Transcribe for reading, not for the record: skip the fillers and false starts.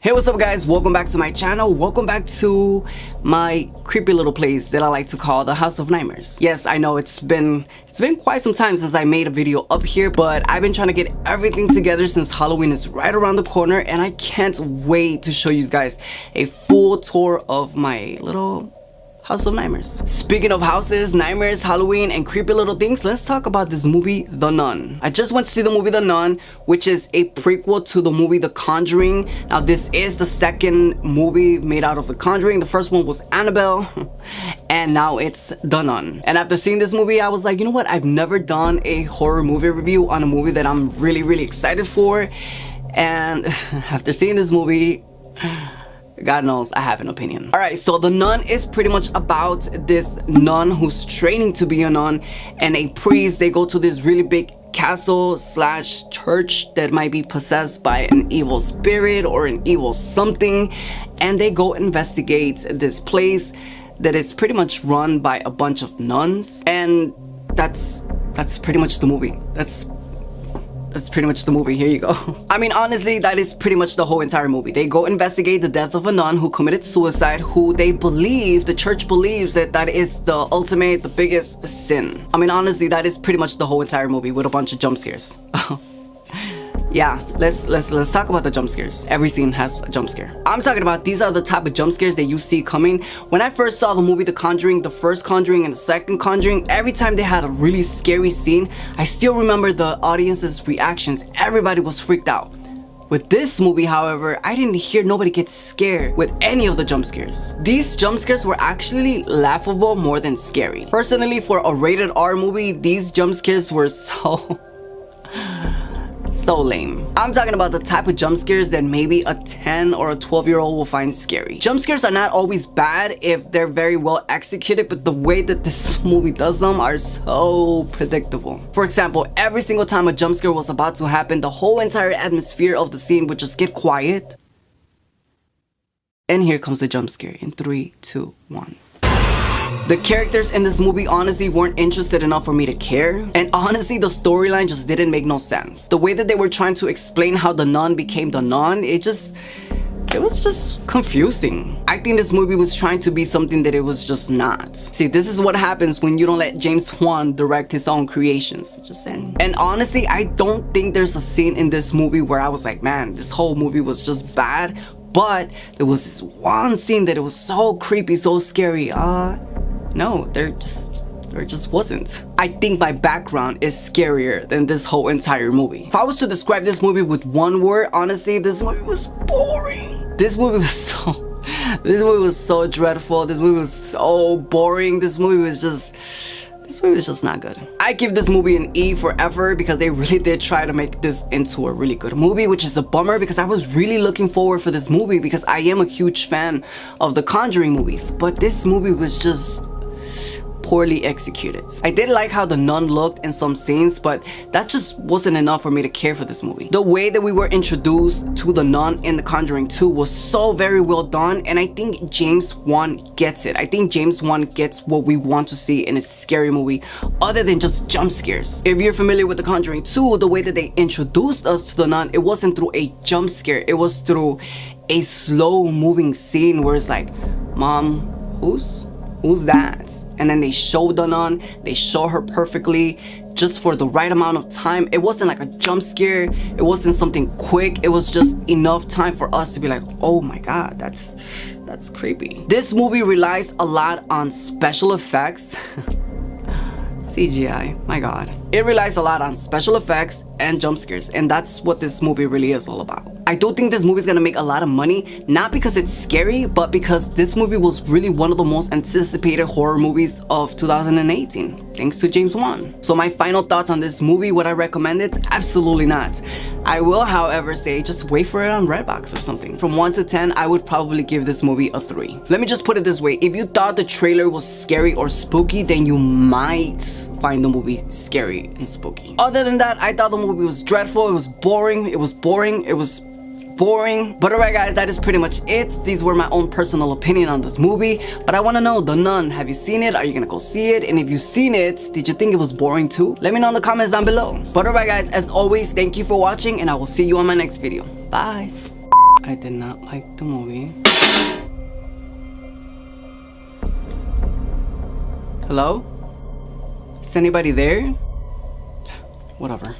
Hey, what's up guys? Welcome back to my channel. Welcome back to my creepy little place that I like to call the House of Nightmares. Yes, I know it's been quite some time since I made a video up here, but I've been trying to get everything together since Halloween is right around the corner, and I can't wait to show you guys a full tour of my little House of Nightmares. Speaking of houses, nightmares, Halloween, and creepy little things, let's talk about this movie, The Nun. I just went to see the movie The Nun, which is a prequel to the movie The Conjuring. Now, this is the second movie made out of The Conjuring. The first one was Annabelle, and now it's The Nun. And after seeing this movie, I was like, you know what? I've never done a horror movie review on a movie that I'm really excited for. And after seeing this movie, God knows I have an opinion. Alright, so The Nun is pretty much about this nun who's training to be a nun and a priest. They go to this really big castle slash church that might be possessed by an evil spirit or an evil something, and they go investigate this place that is pretty much run by a bunch of nuns. And that's pretty much the movie. That's pretty much the movie. Here you go. I mean, honestly, that is pretty much the whole entire movie. They go investigate the death of a nun who committed suicide, who they believe, the church believes that is the ultimate, the biggest sin. I mean, honestly, that is pretty much the whole entire movie with a bunch of jump scares. Yeah, let's talk about the jump scares. Every scene has a jump scare. I'm talking about, these are the type of jump scares that you see coming. When I first saw the movie The Conjuring, the first Conjuring and the second Conjuring, every time they had a really scary scene, I still remember the audience's reactions. Everybody was freaked out. With this movie, however, I didn't hear nobody get scared with any of the jump scares. These jump scares were actually laughable more than scary. Personally, for a rated R movie, these jump scares were so lame. I'm talking about the type of jump scares that maybe a 10 or a 12-year-old will find scary. Jump scares are not always bad if they're very well executed, but the way that this movie does them are so predictable. For example, every single time a jump scare was about to happen, the whole entire atmosphere of the scene would just get quiet. And here comes the jump scare in 3, 2, 1. The characters in this movie honestly weren't interested enough for me to care, and honestly the storyline just didn't make no sense. The way that they were trying to explain how the nun became the nun, it was just confusing. I think this movie was trying to be something that it was just not. See, this is what happens when you don't let James Wan direct his own creations. Just saying. And honestly, I don't think there's a scene in this movie where I was like, man, this whole movie was just bad. But there was this one scene that it was so creepy, so scary. No, there just wasn't. I think my background is scarier than this whole entire movie. If I was to describe this movie with one word, honestly, this movie was boring. This movie was so dreadful. This movie was so boring. This movie was just not good. I give this movie an E for effort because they really did try to make this into a really good movie, which is a bummer because I was really looking forward for this movie because I am a huge fan of the Conjuring movies, but this movie was just poorly executed. I did like how the nun looked in some scenes, but that just wasn't enough for me to care for this movie. The way that we were introduced to the nun in The Conjuring 2 was so very well done, and I think James Wan gets it. I think James Wan gets what we want to see in a scary movie other than just jump scares. If you're familiar with The Conjuring 2, the way that they introduced us to the nun, it wasn't through a jump scare. It was through a slow moving scene where it's like, Mom, who's that? And then they show the nun, they show her perfectly, just for the right amount of time. It wasn't like a jump scare, it wasn't something quick, it was just enough time for us to be like, oh my god, that's creepy. This movie relies a lot on special effects. CGI, my god. It relies a lot on special effects and jump scares, and that's what this movie really is all about. I don't think this movie is gonna make a lot of money, not because it's scary, but because this movie was really one of the most anticipated horror movies of 2018, thanks to James Wan. So my final thoughts on this movie, would I recommend it? Absolutely not. I will, however, say just wait for it on Redbox or something. From 1 to 10, I would probably give this movie a 3. Let me just put it this way, if you thought the trailer was scary or spooky, then you might find the movie scary and spooky. Other than that, I thought the movie was dreadful, it was boring. But alright guys, that is pretty much it. These were my own personal opinion on this movie, but I want to know, The Nun, have you seen it? Are you gonna go see it? And if you've seen it, did you think it was boring too? Let me know in the comments down below. But alright guys, as always, thank you for watching, and I will see you on my next video. Bye. I did not like the movie. Hello? Is anybody there? Whatever.